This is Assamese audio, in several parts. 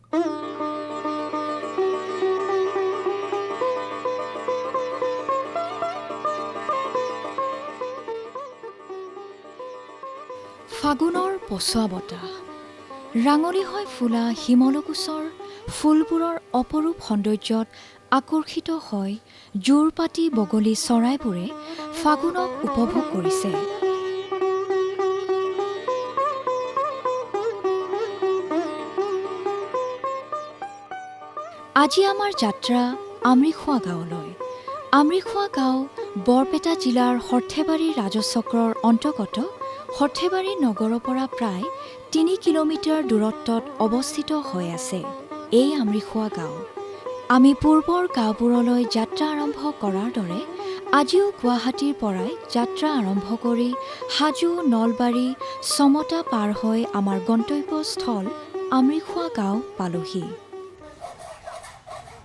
ফাগুনৰ পছোৱা বতাহ ৰাঙলী হৈ ফুলা শিমলুকুচৰ ফুলবোৰৰ অপৰূপ সৌন্দৰ্যত আকৰ্ষিত হৈ জোৰ পাতি বগলী চৰাইবোৰে ফাগুনক উপভোগ কৰিছে। আজি আমাৰ যাত্ৰা আমৰিখোৱা গাঁৱলৈ। আমৰিখোৱা গাঁও বৰপেটা জিলাৰ সৰ্থেবাৰী ৰাজচক্ৰৰ অন্তৰ্গত সৰ্থেবাৰী নগৰৰ পৰা প্ৰায় ৩ কিলোমিটাৰ দূৰত্বত অৱস্থিত হৈ আছে এই আমৰিখোৱা গাঁও। আমি পূৰ্বৰ গাঁওবোৰলৈ যাত্ৰা আৰম্ভ কৰাৰ দৰে আজিও গুৱাহাটীৰ পৰাই যাত্ৰা আৰম্ভ কৰি হাজো, নলবাৰী, চমতা পাৰ হৈ আমাৰ গন্তব্যস্থল আমৰিখোৱা গাঁও পালোহি।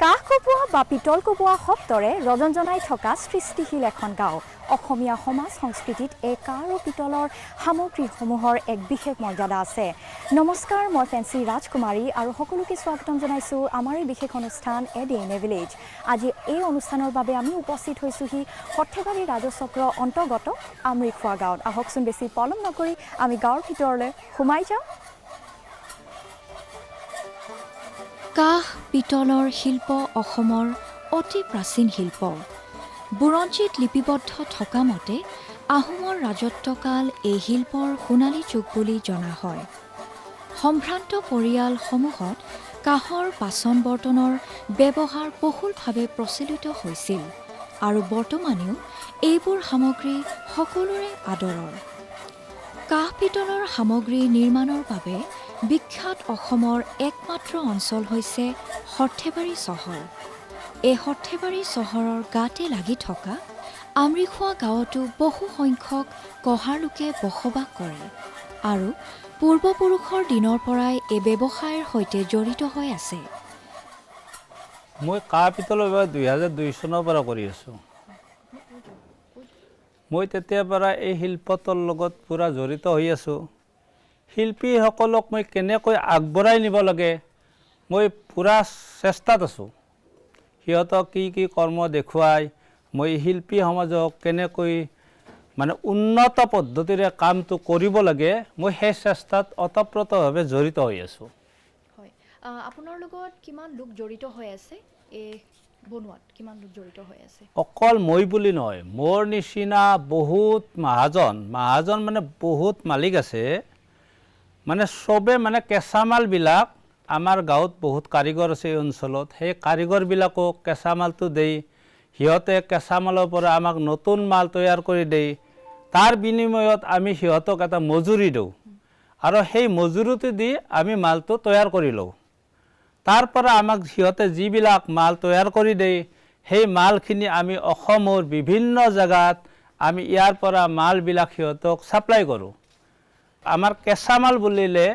কাষ কপোৱা বা পিতল কপোৱা শব্দৰে ৰজনজনাই থকা সৃষ্টিশীল এখন গাঁও। অসমীয়া সমাজ সংস্কৃতিত এই কাঁহ আৰু পিতলৰ সামগ্ৰীসমূহৰ এক বিশেষ মৰ্যাদা আছে। নমস্কাৰ, মই ফেন্সি ৰাজকুমাৰী আৰু সকলোকে স্বাগতম জনাইছোঁ আমাৰ এই বিশেষ অনুষ্ঠান a day in a village. আজি এই অনুষ্ঠানৰ বাবে আমি উপস্থিত হৈছোঁহি সৰ্থেবাৰী ৰাজচক্ৰ অন্তৰ্গত আমৰিখোৱা গাঁৱত। আহকচোন বেছি পলম নকৰি আমি গাঁৱৰ ভিতৰলৈ সোমাই যাওঁ। কাঁহ পিতলৰ শিল্প অসমৰ অতি প্ৰাচীন শিল্প। বুৰঞ্জীত লিপিবদ্ধ থকা মতে আহোমৰ ৰাজত্বকাল এই শিল্পৰ সোণালী যুগ বুলি জনা হয়। সম্ভ্ৰান্ত পৰিয়ালসমূহত কাঁহৰ বাচন বৰ্তনৰ ব্যৱহাৰ বহুলভাৱে প্ৰচলিত হৈছিল আৰু বৰ্তমানেও এইবোৰ সামগ্ৰী সকলোৰে আদৰৰ। কাঁহ পিতলৰ সামগ্ৰী নিৰ্মাণৰ বাবে বিখ্যাত অসমৰ একমাত্ৰ অঞ্চল হৈছে সৰ্থেবাৰী চহৰ। এই সৰ্থেবাৰী চহৰৰ গাতে লাগি থকা আমৰিখোৱা গাঁৱতো বহু সংখ্যক কহাৰ লোকে বসবাস কৰে আৰু পূৰ্বপুৰুষৰ দিনৰ পৰাই এই ব্যৱসায়ৰ সৈতে জড়িত হৈ আছে। মই কাঁহ পিতলৰ ব্যৱহাৰ 2002 চনৰ পৰা কৰি আছোঁ। মই তেতিয়াৰ পৰা এই শিল্পটোৰ লগত পূৰা জড়িত হৈ আছোঁ। শিল্পীসকলক মই কেনেকৈ আগবঢ়াই নিব লাগে মই পূৰা চেষ্টাত আছোঁ। সিহঁতক কি কি কৰ্ম দেখুৱাই মই শিল্পী সমাজক কেনেকৈ উন্নত পদ্ধতিৰে কামটো কৰিব লাগে মই সেই চেষ্টাত অতঃপ্ৰোতভাৱে জড়িত হৈ আছোঁ। হয়, আপোনাৰ লগত কিমান লোক জড়িত হৈ আছে? এই বনোৱাত কিমান লোক জড়িত হৈ আছে? অকল মই বুলি নহয়, মোৰ নিচিনা বহুত মহাজন বহুত মালিক আছে। চবে কেঁচা মালবিলাক আমাৰ গাঁৱত বহুত কাৰিকৰ আছে এই অঞ্চলত। সেই কাৰিকৰবিলাকক কেঁচা মালটো দেই, সিহঁতে কেঁচা মালৰ পৰা আমাক নতুন মাল তৈয়াৰ কৰি দেই। তাৰ বিনিময়ত আমি সিহঁতক এটা মজুৰি দিওঁ আৰু সেই মজুৰিটো দি আমি মালটো তৈয়াৰ কৰি লওঁ। তাৰ পৰা আমাক সিহঁতে যিবিলাক মাল তৈয়াৰ কৰি দেই সেই মালখিনি আমি অসমৰ বিভিন্ন জেগাত আমি ইয়াৰ পৰা মালবিলাক সিহঁতক ছাপ্লাই কৰোঁ। আমাৰ কেঁচা মাল বুলিলে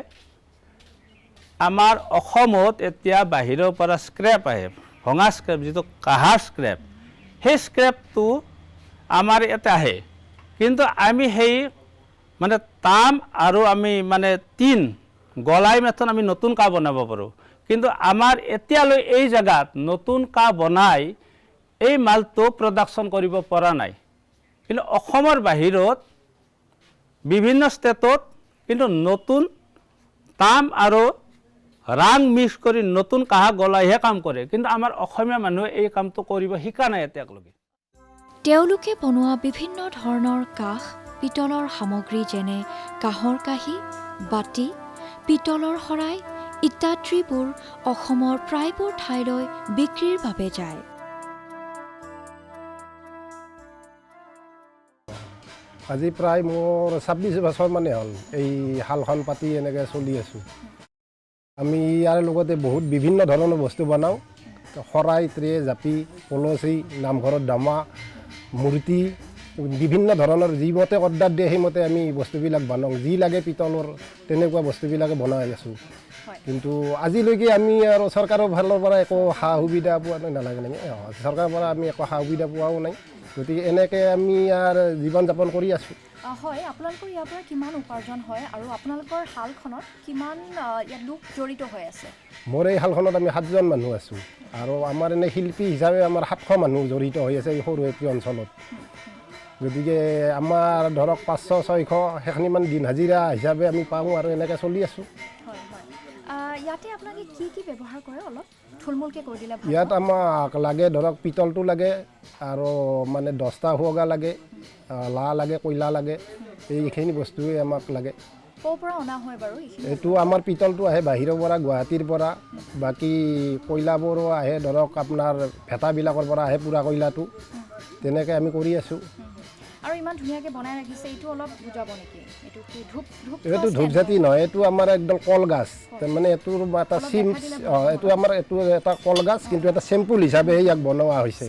আমাৰ অসমত এতিয়া বাহিৰৰ পৰা স্ক্ৰেপ আহে, ভঙা স্ক্ৰেপ, যিটো কাঁহৰ স্ক্ৰেপ, সেই স্ক্ৰেপটো আমাৰ ইয়াতে আহে। কিন্তু আমি সেই তাম আৰু আমি টিন গলাই মাথন আমি নতুন কাঁহ বনাব পাৰোঁ। কিন্তু আমাৰ এতিয়ালৈ এই জেগাত নতুন কাঁহ বনাই এই মালটো প্ৰডাকশ্যন কৰিব পৰা নাই। কিন্তু অসমৰ বাহিৰত বিভিন্ন ষ্টেটত কিন্তু নতুন তাম আৰু ৰাং মিক্স কৰি নতুন কাঁহ গলাইহে কাম কৰে। কিন্তু আমাৰ অসমীয়া মানুহে এই কামটো কৰিব শিকা নাই এতিয়ালৈকে। তেওঁলোকে বনোৱা বিভিন্ন ধৰণৰ কাঁহ পিতলৰ সামগ্ৰী যেনে কাঁহৰ কাঁহী, বাতি, পিতলৰ শৰাই ইত্যাদিবোৰ অসমৰ প্ৰায়বোৰ ঠাইলৈ বিক্ৰীৰ বাবে যায়। আজি প্ৰায় মোৰ 26 বছৰ মানে হ'ল এই শালখন পাতি এনেকৈ চলি আছোঁ। আমি ইয়াৰ লগতে বহুত বিভিন্ন ধৰণৰ বস্তু বনাওঁ। শৰাই, ট্ৰে, জাপি, কলচী, নামঘৰত দামা, মূৰ্তি, বিভিন্ন ধৰণৰ যিমতে অৰ্ডাৰ দিয়ে সেইমতে আমি বস্তুবিলাক বনাওঁ। যি লাগে পিতলৰ তেনেকুৱা বস্তুবিলাকে বনাই আছোঁ। কিন্তু আজিলৈকে আমি আৰু চৰকাৰৰ ফালৰ পৰা একো সা সুবিধা পোৱা নালাগে নেকি? চৰকাৰৰ পৰা আমি একো সা সুবিধা পোৱাও নাই। গতিকে এনেকৈ আমি ইয়াৰ জীৱন যাপন কৰি আছোঁ। হয় আপোনালোকৰ ইয়াৰ পৰা কিমান উপাৰ্জন হয় আৰু আপোনালোকৰ শালখনত কিমান ইয়াত লোক জড়িত হৈ আছে মোৰ এই শালখনত আমি 7জন মানুহ আছোঁ আৰু আমাৰ এনে শিল্পী হিচাপে আমাৰ 700 মানুহ জড়িত হৈ আছে এই সৰু এটি অঞ্চলত গতিকে আমাৰ ধৰক 500-600 সেইখিনিমান দিন হাজিৰা হিচাপে আমি পাওঁ আৰু এনেকৈ চলি আছোঁ হয় হয় ইয়াতে আপোনালোকে কি কি ব্যৱহাৰ কৰে অলপ থুলমূলকৈ কৈ দিলে ভাল ইয়াত আমাক লাগে ধৰক পিতলটো লাগে আৰু মানে 10টা সুৱগা লাগে লা লাগে কয়লা লাগে এইখিনি বস্তুৱে আমাক লাগে ক'ৰ পৰা অনা হয় বাৰু এইখিনি এইটো আমাৰ পিতলটো আহে বাহিৰৰ পৰা গুৱাহাটীৰ পৰা বাকী কয়লাবোৰো আহে ধৰক আপোনাৰ ভেটাবিলাকৰ পৰা আহে পুৰা কয়লাটো তেনেকৈ আমি কৰি আছোঁ আৰু ইমান ধুনীয়াকৈ বনাই ৰাখিছে এইটো অলপ বুজাব নেকি এইটো কি ধূপ এইটো ধূপজাতি নহয় এইটো আমাৰ একদম কলগাছ তাৰমানে এইটোৰ এটা এইটো আমাৰ এইটো এটা কলগাছ কিন্তু এটা চেম্পুল হিচাপে ইয়াক বনোৱা হৈছে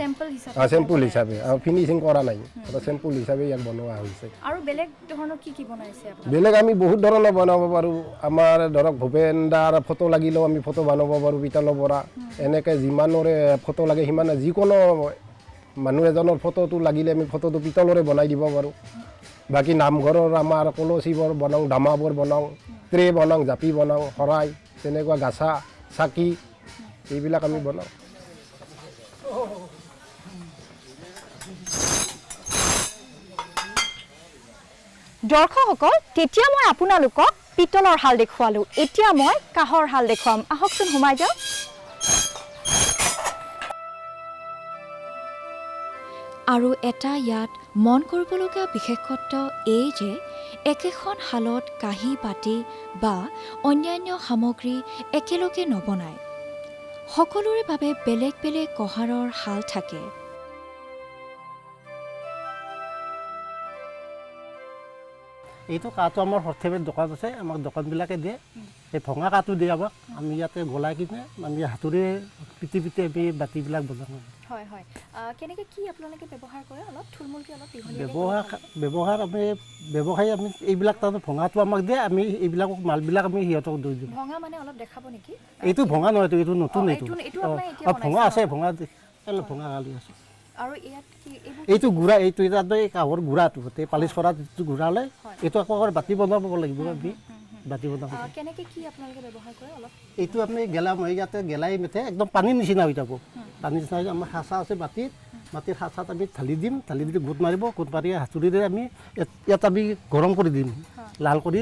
চেম্পুল হিচাপে আৰু ফিনিচিং কৰা নাই এটা চেম্পুল হিচাপে ইয়াক বনোৱা হৈছে আৰু বেলেগ ধৰণৰ কি কি বনাইছে আপুনি বেলেগ আমি বহুত ধৰণৰ বনাব পাৰোঁ আমাৰ ধৰক ভূপেন দাৰ ফটো লাগিলেও আমি ফটো বনাব পাৰোঁ পিতলৰ পৰা এনেকৈ যিমানৰে ফটো লাগে সিমানে যিকোনো মানুহ এজনৰ ফটোটো লাগিলে আমি ফটোটো পিতলৰে বনাই দিব পাৰোঁ বাকী নামঘৰৰ আমাৰ কলচীবোৰ বনাওঁ দামাবোৰ বনাওঁ ট্ৰে বনাওঁ জাপি বনাওঁ শৰাই তেনেকুৱা গাছা চাকি এইবিলাক আমি বনাওঁ দৰ্শকসকল তেতিয়া মই আপোনালোকক পিতলৰ শাল দেখুৱালোঁ এতিয়া মই কাঁহৰ শাল দেখুৱাম আহকচোন সোমাই যাওঁ আৰু এটা ইয়াত মন কৰিবলগীয়া বিশেষত্ব এই যে একেখন শালত কাঁহী বাতি বা অন্যান্য সামগ্ৰী একেলগে নবনায় সকলোৰে বাবে বেলেগ বেলেগ কঁহাৰৰ শাল থাকে এইটো কাঠটো আমাৰ হৰ্থেপৰ দোকান আছে আমাক দোকানবিলাকে দিয়ে এই ভঙা কাঠটো দিয়ে আমাক আমি ইয়াতে গলাই কিনে আমি হাতুৰে পিটি পিটি আমি বাতিবিলাক বনাওঁ হয় হয় কেনেকৈ কি আপোনালোকে ব্যৱহাৰ কৰে অলপ থুলমূলকৈ অলপ ব্যৱহাৰ আমি ব্যৱসায়ী আমি এইবিলাক তাৰমানে ভঙাটো আমাক দিয়ে আমি এইবিলাক মালবিলাক আমি সিহঁতক দি দিওঁ ভঙা মানে অলপ দেখাব নেকি এইটো ভঙা নহয় এইটো নতুন এইটো ভঙা আছে ভঙা ভঙা গালি আছে আৰু ইয়াত কি এইটো গুড়া এইটো এটা এই কাঁহৰ গুড়াটো পালিচ কৰা যিটো গুড়া লৈ এইটো আকৌ বাতি বনাব লাগিব আমি বাতি বনাব কেনেকৈ কি আপোনালোকে ব্যৱহাৰ কৰে অলপ এইটো আমি গেলা ইয়াতে গেলাই মেথে একদম পানীৰ নিচিনা হৈ যাব পানীৰ নিচিনা আমাৰ সাঁচা আছে মাটিৰ সাঁচাত আমি ঢালি দিম ঢালি দিলে গোট মাৰিব গোট মাৰি হাতুৰিৰে আমি ইয়াত আমি গৰম কৰি দিম লাল কৰি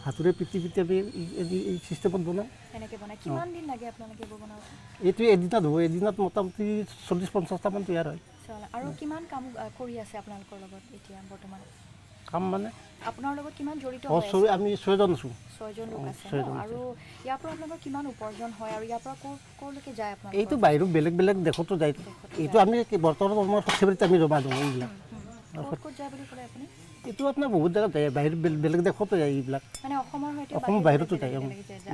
হাতুৰে পিটি পিটি আমি এই চিষ্টেমত বনাওঁ এইটো এদিনত হ'ব এদিনত মোটামুটি 40-50টামান তৈয়াৰ হয় আৰু কিমান কাম কৰি আছে আপোনালোকৰ লগত এতিয়া বৰ্তমান কাম মানে আপোনাৰ লগত কিমান জড়িত আমি 6জন আছোঁ 6জন লোক আছে আৰু ইয়াৰ পৰা আপোনালোকৰ কিমান উপাৰ্জন হয় আৰু ইয়াৰ পৰা ক'লৈকে যায় আপোনালোকৰ এইটো বাহিৰত বেলেগ বেলেগ দেশতো যায় এইটো আমি বৰ্তমান আমাৰ সৰ্থেবাৰীত আমি জমা দিওঁ এইবিলাক ক'ত যায় বুলি ক'লে আপুনি এইটো আপোনাৰ বহুত জেগাত যায় বাহিৰত বেলেগ দেশতো যায় এইবিলাক মানে অসমৰ বাহিৰতো যায়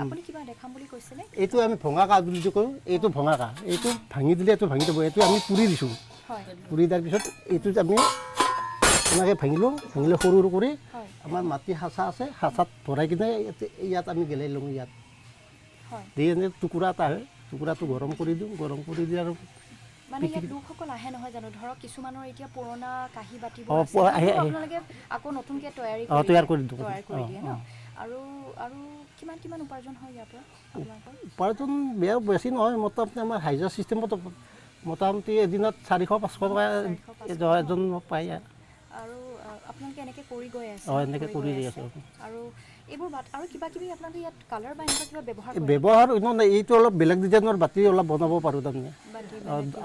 আপুনি কিবা দেখাম বুলি কৈছিলে এইটো আমি ভঙা কাঠ বুলি কওঁ এইটো ভঙা কাঠ এইটো ভাঙি দিলে এইটো ভাঙি দিব এইটো আমি পুৰি দিছোঁ পুৰি দিয়াৰ পিছত এইটোত আমি এনেকৈ ভাঙিলে সৰু সৰু কৰি আমাৰ মাটি সাঁচা আছে সাঁচাত ভৰাই কিনে ইয়াত আমি গেলাই লওঁ ইয়াত দি এনে টুকুৰা এটা হয় টুকুৰাটো গৰম কৰি দিওঁ গৰম কৰি দি আৰু মানে ইয়াত লোকসকল আহে নহয় জানো ধৰক কিছুমানৰ এতিয়া পুৰণা কাঁহী বাতিবোৰ আপোনালোকে আকৌ নতুনকৈ তৈয়াৰ কৰি দিয়ে ন আৰু আৰু কিমান কিমান উপাৰ্জন হয় ইয়াৰ পৰা উপাৰ্জন বেয়া বেছি নহয় মোটামুটি আমাৰ হাইজাৰ চিষ্টেমত মোটামুটি এদিনত 400-500 টকা এজন পায় আৰু আপোনালোকে এনেকৈ কৰি গৈ আছে এনেকৈ কৰি গৈ আছে আৰু এইবোৰ আৰু কিবা কিবি আপোনালোকে ইয়াত কালাৰ বা এনেকুৱা কিবা ব্যৱহাৰ অন্য এইটো অলপ বেলেগ ডিজাইনৰ বাতি অলপ বনাব পাৰোঁ তাৰমানে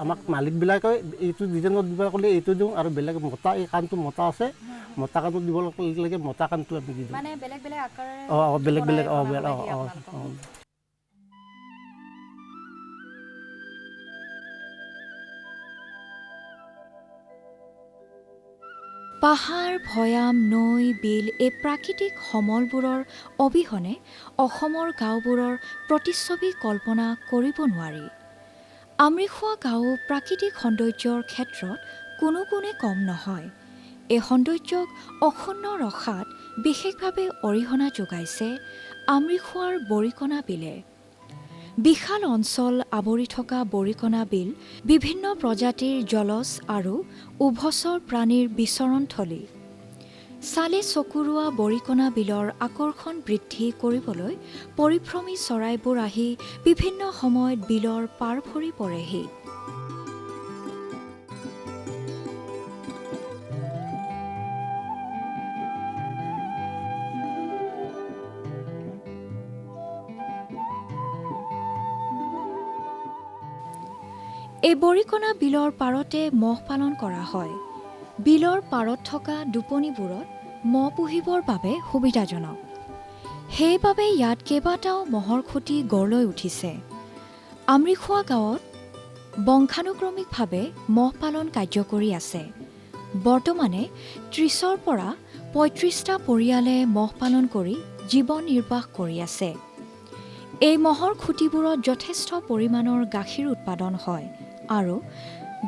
আমাক মালিকবিলাকে এইটো ডিজাইনত দিব ক'লে এইটো দিওঁ আৰু বেলেগ মতা এই কাণটো মতা আছে মতা কাণটো দিব লাগে মতা কাণটো আমি দি দিওঁ মানে বেলেগ বেলেগ আকাৰেৰে বেলেগ বেলেগ পাহাৰ ভৈয়াম নৈ বিল এই প্ৰাকৃতিক সমলবোৰৰ অবিহনে অসমৰ গাঁওবোৰৰ প্ৰতিচ্ছবি কল্পনা কৰিব নোৱাৰি আমৰিখোৱা গাঁও প্ৰাকৃতিক সৌন্দৰ্যৰ ক্ষেত্ৰত কোনো গুণে কম নহয় এই সৌন্দৰ্যক অক্ষুণ্ণ ৰখাত বিশেষভাৱে অৰিহণা যোগাইছে আমৰিখোৱাৰ বৰিকণা বিলে বিশাল অঞ্চল আৱৰি থকা বৰিকণা বিল বিভিন্ন প্ৰজাতিৰ জলজ আৰু উভচৰ প্ৰাণীৰ বিচৰণথলী চালে চকুৰোৱা বৰিকণা বিলৰ আকৰ্ষণ বৃদ্ধি কৰিবলৈ পৰিভ্ৰমী চৰাইবোৰ আহি বিভিন্ন সময়ত বিলৰ পাৰ ভৰি পৰেহি। এই বৰিকণা বিলৰ পাৰতে মহ পালন কৰা হয়। বিলৰ পাৰত থকা দুপনিবোৰত মহ পুহিবৰ বাবে সুবিধাজনক। সেইবাবে ইয়াত কেইবাটাও মহৰ খুঁটি গঢ় লৈ উঠিছে। আমৰিখোৱা গাঁৱত বংশানুক্ৰমিকভাৱে মহ পালন কাৰ্যকৰী আছে। বৰ্তমানে 30ৰ পৰা 35টা পৰিয়ালে মহ পালন কৰি জীৱন নিৰ্বাহ কৰি আছে। এই মহৰ খুঁটিবোৰত যথেষ্ট পৰিমাণৰ গাখীৰ উৎপাদন হয় আৰু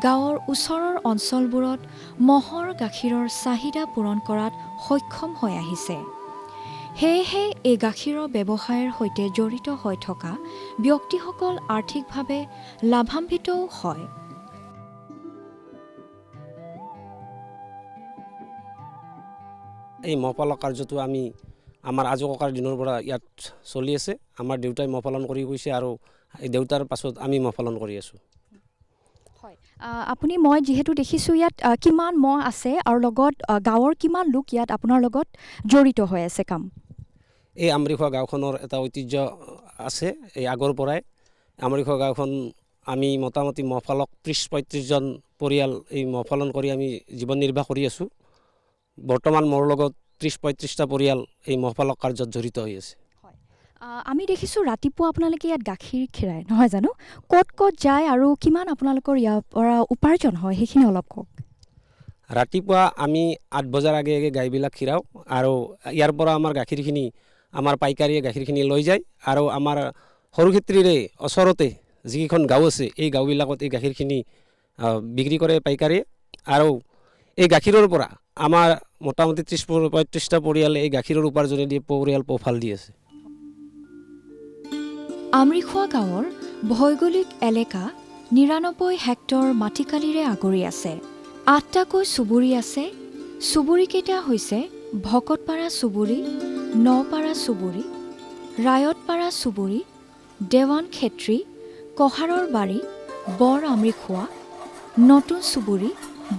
গাঁৱৰ ওচৰৰ অঞ্চলবোৰত মহৰ গাখীৰৰ চাহিদা পূৰণ কৰাত সক্ষম হৈ আহিছে। সেয়েহে এই গাখীৰৰ ব্যৱসায়ৰ সৈতে জড়িত হৈ থকা ব্যক্তিসকল আৰ্থিকভাৱে লাভান্বিতও হয়। এই মহ পালক কাৰ্যটো আমি আমাৰ আজো ককাৰ দিনৰ পৰা ইয়াত চলি আছে। আমাৰ দেউতাই মহ পালন কৰি গৈছে আৰু এই দেউতাৰ পাছত আমি মহ পালন কৰি আছোঁ। হয়, আপুনি মই যিহেতু দেখিছোঁ ইয়াত কিমান মহ আছে আৰু লগত গাঁৱৰ কিমান লোক ইয়াত আপোনাৰ লগত জড়িত হৈ আছে কাম? এই আমৰিখোৱা গাঁওখনৰ এটা ঐতিহ্য আছে। এই আগৰ পৰাই আমৰিখোৱা গাঁওখন আমি মোটামুটি মহ পালক 30-35জন পৰিয়াল এই মহ পালন কৰি আমি জীৱন নিৰ্বাহ কৰি আছোঁ। বৰ্তমান মোৰ লগত 30-35টা পৰিয়াল এই মহ পালক কাৰ্যত জড়িত হৈ আছে। আমি দেখিছোঁ ৰাতিপুৱা আপোনালোকে ইয়াত গাখীৰ খীৰাই নহয় জানো? ক'ত ক'ত যায় আৰু কিমান আপোনালোকৰ ইয়াৰ পৰা উপাৰ্জন হয় সেইখিনি অলপ কওক। ৰাতিপুৱা আমি 8 বজাৰ আগে আগে গাইবিলাক খীৰাওঁ আৰু ইয়াৰ পৰা আমাৰ গাখীৰখিনি আমাৰ পাইকাৰীয়ে গাখীৰখিনি লৈ যায় আৰু আমাৰ সৰুক্ষেত্ৰীৰে ওচৰতে যিকেইখন গাঁও আছে এই গাঁওবিলাকত এই গাখীৰখিনি বিক্ৰী কৰে পাইকাৰীয়ে আৰু এই গাখীৰৰ পৰা আমাৰ মোটামুটি 30-35টা পৰিয়ালে এই গাখীৰৰ উপাৰ্জনেদি পৰিয়াল পোহপাল দি আছে। আমৰিখোৱা গাঁৱৰ ভৌগোলিক এলেকা 99 হেক্টৰ মাটিকালিৰে আগুৰি আছে। 8টাকৈ চুবুৰী আছে। চুবুৰীকেইটা হৈছে ভকতপাৰা চুবুৰী, নপাৰা চুবুৰী, ৰায়তপাৰা চুবুৰী, দেৱান খেত্ৰী, কহাৰৰ বাৰী, বৰ আমৰিখোৱা, নতুন চুবুৰী,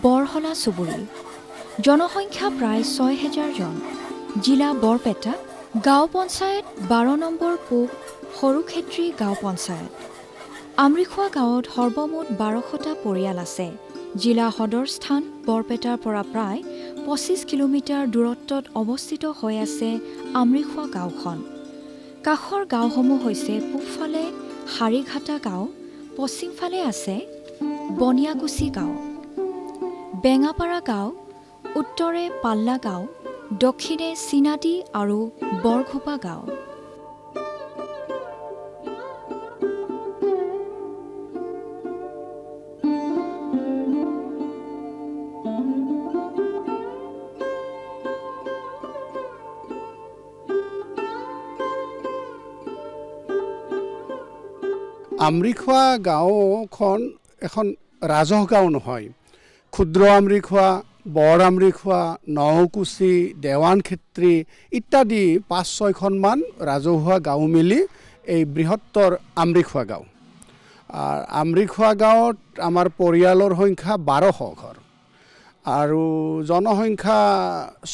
বৰহলা চুবুৰী। জনসংখ্যা প্ৰায় 6000 জন। জিলা বৰপেটা। গাঁও পঞ্চায়ত 12 নম্বৰ পূব সৰুক্ষেত্ৰী গাঁও পঞ্চায়ত। আমৰিখোৱা গাঁৱত সৰ্বমুঠ 1200টা পৰিয়াল আছে। জিলা সদৰ স্থান বৰপেটাৰ পৰা প্ৰায় 25 কিলোমিটাৰ দূৰত্বত অৱস্থিত হৈ আছে আমৰিখোৱা গাঁওখন। কাষৰ গাঁওসমূহ হৈছে পূবফালে হাৰিঘাটা গাঁও, পশ্চিমফালে আছে বনিয়াকুচি গাঁও, বেঙাপাৰা গাঁও, উত্তৰে পাল্লা গাঁও, দক্ষিণে চিনাদি আৰু বৰঘোপা গাঁও। আমৰিখোৱা গাঁওখন এখন ৰাজহ গাঁও নহয়। ক্ষুদ্ৰ আমৰিখোৱা, বৰ আমৰিখোৱা, নকুচি, দেৱান খেত্ৰী ইত্যাদি 5-6খনমান ৰাজহুৱা গাঁও মিলি এই বৃহত্তৰ আমৰিখোৱা গাঁও। আমৰিখোৱা গাঁৱত আমাৰ পৰিয়ালৰ সংখ্যা 1200 ঘৰ আৰু জনসংখ্যা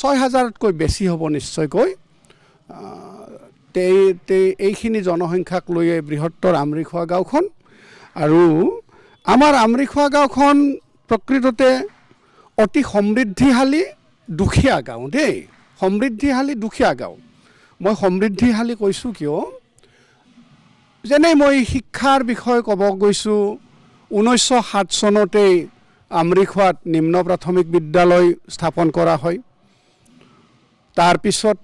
6000তকৈ বেছি হ'ব নিশ্চয়কৈ। এইখিনি জনসংখ্যাক লৈ বৃহত্তৰ আমৰিখোৱা গাঁওখন। আৰু আমাৰ আমৰিখোৱা গাঁওখন প্ৰকৃততে অতি সমৃদ্ধিশালী দুখীয়া গাঁও দেই। সমৃদ্ধিশালী দুখীয়া গাঁও। মই সমৃদ্ধিশালী কৈছোঁ কিয়, যেনে মই শিক্ষাৰ বিষয়ে ক'ব গৈছোঁ। 1907 চনতেই আমৰিখোৱাত নিম্ন প্ৰাথমিক বিদ্যালয় স্থাপন কৰা হয়। তাৰপিছত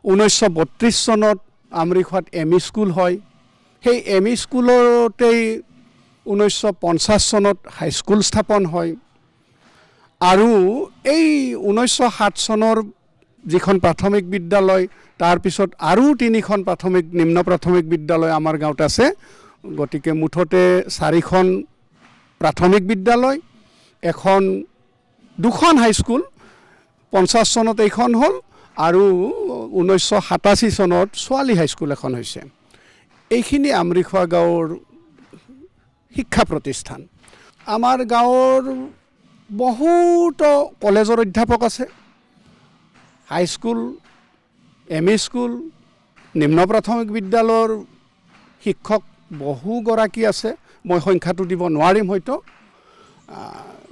1932 চনত আমৰিখোৱাত এম.ই. স্কুল হয়। সেই এম.ই. স্কুলতেই 1950 চনত হাইস্কুল স্থাপন হয়। আৰু এই 1907 চনৰ যিখন প্ৰাথমিক বিদ্যালয়, তাৰপিছত আৰু 3খন নিম্ন প্ৰাথমিক বিদ্যালয় আমাৰ গাঁৱত আছে। গতিকে মুঠতে 4খন প্ৰাথমিক বিদ্যালয়, 2খন হাইস্কুল, 50 চনত এইখন হ'ল আৰু 1987 চনত ছোৱালী হাইস্কুল এখন হৈছে। এইখিনি আমৰিখোৱা গাঁৱৰ শিক্ষা প্ৰতিষ্ঠান। আমাৰ গাঁৱৰ বহুতো কলেজৰ অধ্যাপক আছে, হাইস্কুল, এম ই স্কুল, নিম্ন প্ৰাথমিক বিদ্যালয়ৰ শিক্ষক বহুগৰাকী আছে। মই সংখ্যাটো দিব নোৱাৰিম হয়তো।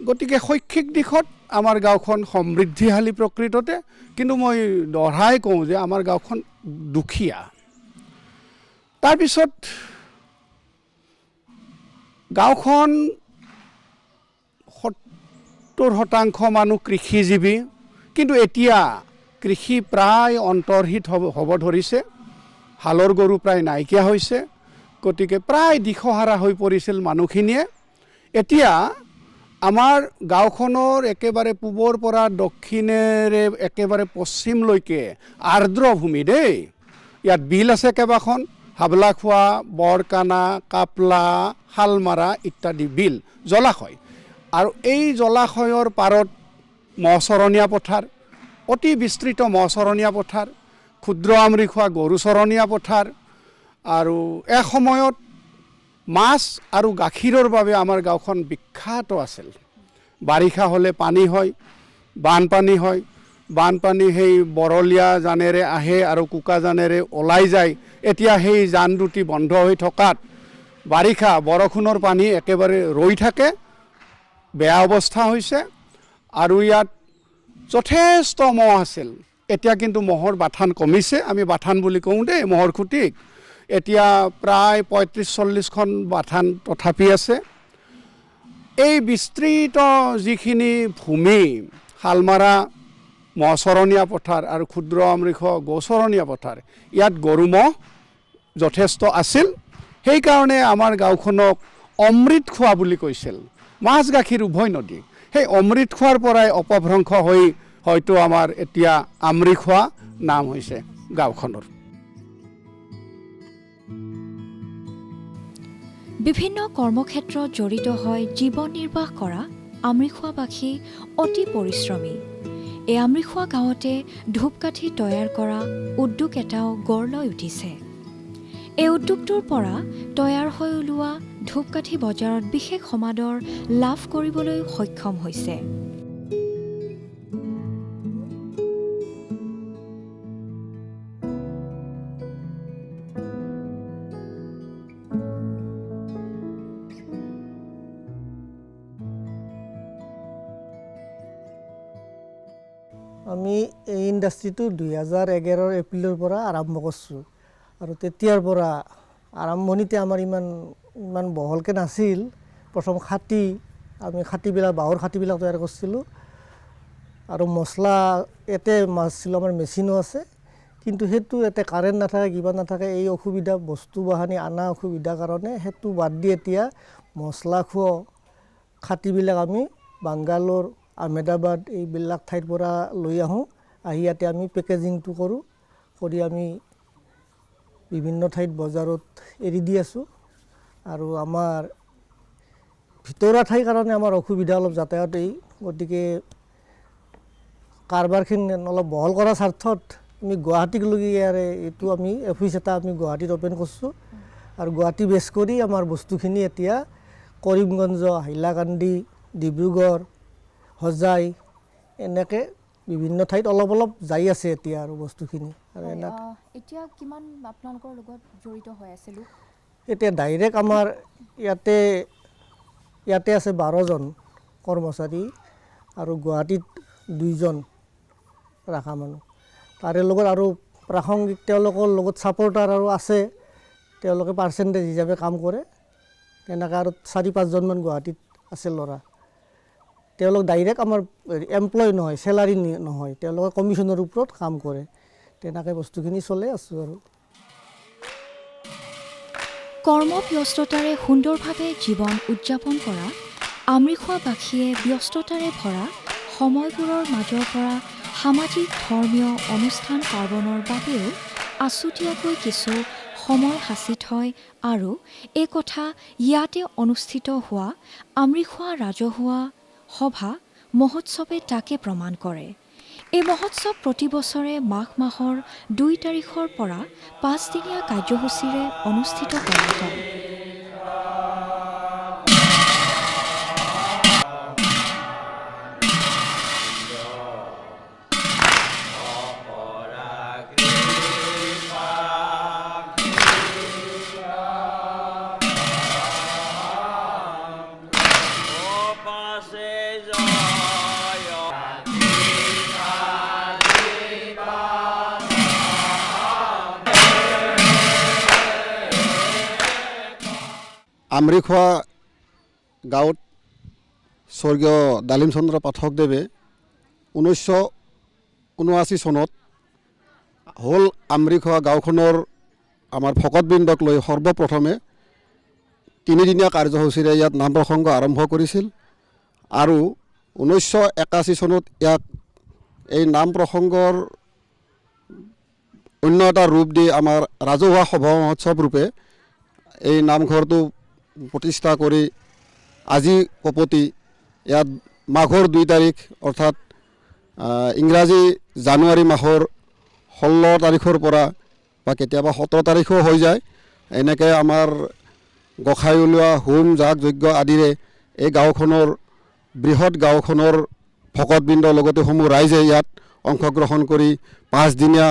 গতিকে শৈক্ষিক দিশত আমাৰ গাঁওখন সমৃদ্ধিশালী প্ৰকৃততে, কিন্তু মই দঢ়াই কওঁ যে আমাৰ গাঁওখন দুখীয়া। তাৰপিছত গাঁওখন 70% মানুহ কৃষিজীৱী, কিন্তু এতিয়া কৃষি প্ৰায় অন্তৰ্হিত হ'ব ধৰিছে। হালৰ গৰু প্ৰায় নাইকিয়া হৈছে, গতিকে প্ৰায় দিশহাৰা হৈ পৰিছিল মানুহখিনিয়ে। এতিয়া আমাৰ গাঁওখনৰ একেবাৰে পূবৰ পৰা দক্ষিণেৰে একেবাৰে পশ্চিমলৈকে আৰ্দ্ৰভূমি দেই। ইয়াত বিল আছে কেইবাখন, হাবলাখোৱা, বৰকানা, কাপলা, শালমাৰা ইত্যাদি বিল, জলাশয়। আৰু এই জলাশয়ৰ পাৰত মহচৰণীয়া পথাৰ, অতি বিস্তৃত মহচৰণীয়া পথাৰ, ক্ষুদ্ৰ আমৰিখোৱা গৰু চৰণীয়া পথাৰ। আৰু এসময়ত মাছ আৰু গাখীৰৰ বাবে আমাৰ গাঁওখন বিখ্যাত আছিল। বাৰিষা হ'লে পানী হয়, বানপানী হয়। বানপানী সেই বৰলীয়া জানেৰে আহে আৰু কোকা জানেৰে ওলাই যায়। এতিয়া সেই জান দুটি বন্ধ হৈ থকাত বাৰিষা বৰষুণৰ পানী একেবাৰে ৰৈ থাকে, বেয়া অৱস্থা হৈছে। আৰু ইয়াত যথেষ্ট মহ আছিল। এতিয়া কিন্তু মহৰ বাথান কমিছে, আমি বাথান বুলি কওঁ দেই মহৰ খুঁটিক। এতিয়া প্ৰায় 35-40খন বাথান তথাপি আছে। এই বিস্তৃত যিখিনি ভূমি, শালমাৰা মহচৰণীয়া পথাৰ আৰু ক্ষুদ্ৰ আমৰিখোৱা গৌচৰণীয়া পথাৰ, ইয়াত গৰু ম'হ যথেষ্ট আছিল। সেইকাৰণে আমাৰ গাঁওখনক অমৃত খোৱা বুলি কৈছিল। মাছ গাখীৰ উভয় নদী, সেই অমৃত খোৱাৰ পৰাই অপভ্ৰংশ হৈ হয়তো আমাৰ এতিয়া আমৰিখোৱা নাম হৈছে গাঁওখনৰ। বিভিন্ন কৰ্মক্ষেত্ৰত জড়িত হৈ জীৱন নিৰ্বাহ কৰা আমৰিখোৱাবাসী অতি পৰিশ্ৰমী। এই আমৰিখোৱা গাঁৱতে ধূপকাঠি তৈয়াৰ কৰা উদ্যোগ এটাও গঢ় লৈ উঠিছে। এই উদ্যোগটোৰ পৰা তৈয়াৰ হৈ ওলোৱা ধূপকাঠি বজাৰত বিশেষ সমাদৰ লাভ কৰিবলৈ সক্ষম হৈছে। আমি এই ইণ্ডাষ্ট্ৰিটো 2011 এপ্ৰিলৰ পৰা আৰম্ভ কৰিছোঁ। আৰু তেতিয়াৰ পৰা আৰম্ভণিতে আমাৰ ইমান বহলকৈ নাছিল। প্ৰথম আমি বাঁহৰ খাটিবিলাক তৈয়াৰ কৰিছিলোঁ। আৰু মছলা ইয়াতে মাৰিছিলোঁ, আমাৰ মেচিনো আছে। কিন্তু সেইটো ইয়াতে কাৰেণ্ট নাথাকে, কিবা নাথাকে, এই অসুবিধা, বস্তু বাহানি আনা অসুবিধাৰ কাৰণে সেইটো বাদ দি এতিয়া মছলা খোৱা খাটিবিলাক আমি বাংগালোৰ, আহমেদাবাদ এইবিলাক ঠাইৰ পৰা লৈ আহোঁ। আহি ইয়াতে আমি পেকেজিংটো কৰোঁ, কৰি আমি বিভিন্ন ঠাইত বজাৰত এৰি দি আছোঁ। আৰু আমাৰ ভিতৰুৱা ঠাইৰ কাৰণে আমাৰ অসুবিধা অলপ যাতায়াত, গতিকে কাৰবাৰখিনি অলপ বহল কৰাৰ স্বাৰ্থত আমি গুৱাহাটীক লগি এইটো আমি অফিচ এটা আমি গুৱাহাটীত অ'পেন কৰিছোঁ। আৰু গুৱাহাটী বেছ কৰি আমাৰ বস্তুখিনি এতিয়া কৰিমগঞ্জ, হাইলাকান্দি, ডিব্ৰুগড়, হোজাই এনেকৈ বিভিন্ন ঠাইত অলপ অলপ যাই আছে এতিয়া আৰু বস্তুখিনি। আৰু এতিয়া কিমান আপোনালোকৰ লগত জড়িত হৈ আছিলোঁ? এতিয়া ডাইৰেক্ট আমাৰ ইয়াতে আছে 12জন কৰ্মচাৰী আৰু গুৱাহাটীত 2জন ৰখা মানুহ। তাৰে লগত আৰু প্ৰাসংগিক তেওঁলোকৰ লগত ছাপৰ্টাৰ আৰু আছে, তেওঁলোকে পাৰ্চেণ্টেজ হিচাপে কাম কৰে। তেনেকৈ আৰু 4-5জনমান গুৱাহাটীত আছে ল'ৰা। তেওঁলোক ডাইৰেক্ট আমাৰ এমপ্লয় নহয়, চেলাৰী নহয়, তেওঁলোকে কমিশ্যনৰ ওপৰত কাম কৰে। তেনেকৈ বস্তুখিনি চলাই আছোঁ। আৰু কৰ্মব্যস্ততাৰে সুন্দৰভাৱে জীৱন উদযাপন কৰা আমৰিখোৱাবাসীয়ে ব্যস্ততাৰে ভৰা সময়বোৰৰ মাজৰ পৰা সামাজিক ধৰ্মীয় অনুষ্ঠান পাৰ্বণৰ বাবেও আছুতীয়াকৈ কিছু সময় সাঁচি থয়। আৰু এই কথা ইয়াতে অনুষ্ঠিত হোৱা আমৰিখোৱা ৰাজহুৱা সভা মহোৎসৱে তাকে প্ৰমাণ কৰে। এই মহোৎসৱ প্ৰতি বছৰে মাঘ মাহৰ 2 তাৰিখৰ পৰা 5 দিনীয়া কাৰ্যসূচীৰে অনুষ্ঠিত কৰা হয়। আমৰিখোৱা গাঁৱত স্বৰ্গীয় ডালিম চন্দ্ৰ পাঠকদেৱে 1979 চনত হ'ল আমৰিখোৱা গাঁওখনৰ আমাৰ ভকতবৃন্দক লৈ সৰ্বপ্ৰথমে 3 দিনীয়া কাৰ্যসূচীৰে ইয়াত নাম প্ৰসংগ আৰম্ভ কৰিছিল আৰু 1981 চনত ইয়াক এই নাম প্ৰসংগৰ অন্য এটা ৰূপ দি আমাৰ ৰাজহুৱা সভা মহোৎসৱ ৰূপে এই নামঘৰটো প্ৰতিষ্ঠা কৰি আজি কপতি ইয়াত মাঘৰ 2 তাৰিখ অৰ্থাৎ ইংৰাজী জানুৱাৰী মাহৰ 16 তাৰিখৰ পৰা বা কেতিয়াবা 17 তাৰিখো হৈ যায় এনেকৈ আমাৰ গোসাঁই ওলোৱা হোম যাগ যজ্ঞ আদিৰে এই গাঁওখনৰ বৃহৎ গাঁওখনৰ ভকতবৃন্দৰ লগতে সমূহ ৰাইজে ইয়াত অংশগ্ৰহণ কৰি 5 দিনীয়া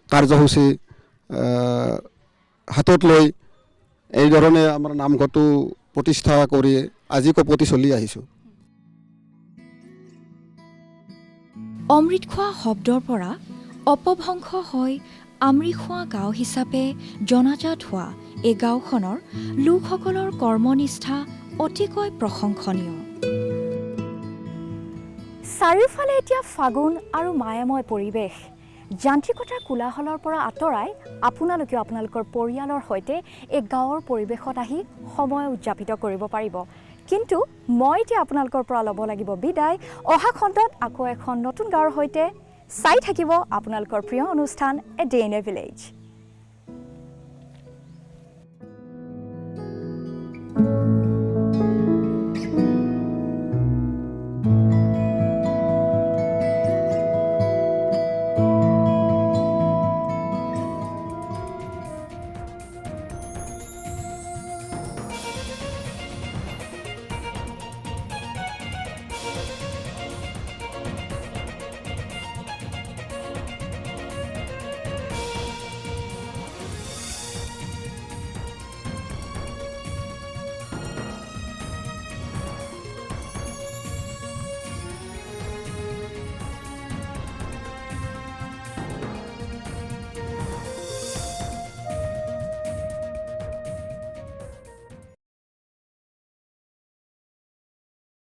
কাৰ্যসূচী হাতত লৈ এই ধৰণে আমাৰ নামঘৰটো প্ৰতিষ্ঠা কৰি আজি কপতি চলি আহিছোঁ। অমৃত খোৱা শব্দৰ পৰা অপভ্ৰংশ হৈ আমৰিখোৱা গাঁও হিচাপে জনাজাত হোৱা এই গাঁওখনৰ লোকসকলৰ কৰ্মনিষ্ঠা অতিকৈ প্ৰশংসনীয়। চাৰিওফালে এতিয়া ফাগুন আৰু মায়াময় পৰিৱেশ। যান্ত্ৰিকতাৰ কোলাহলৰ পৰা আঁতৰাই আপোনালোকে আপোনালোকৰ পৰিয়ালৰ সৈতে এই গাঁৱৰ পৰিৱেশত আহি সময় উদযাপিত কৰিব পাৰিব। কিন্তু মই এতিয়া আপোনালোকৰ পৰা ল'ব লাগিব বিদায়। অহা খণ্ডত আকৌ এখন নতুন গাঁৱৰ সৈতে চাই থাকিব আপোনালোকৰ প্ৰিয় অনুষ্ঠান a day in a village.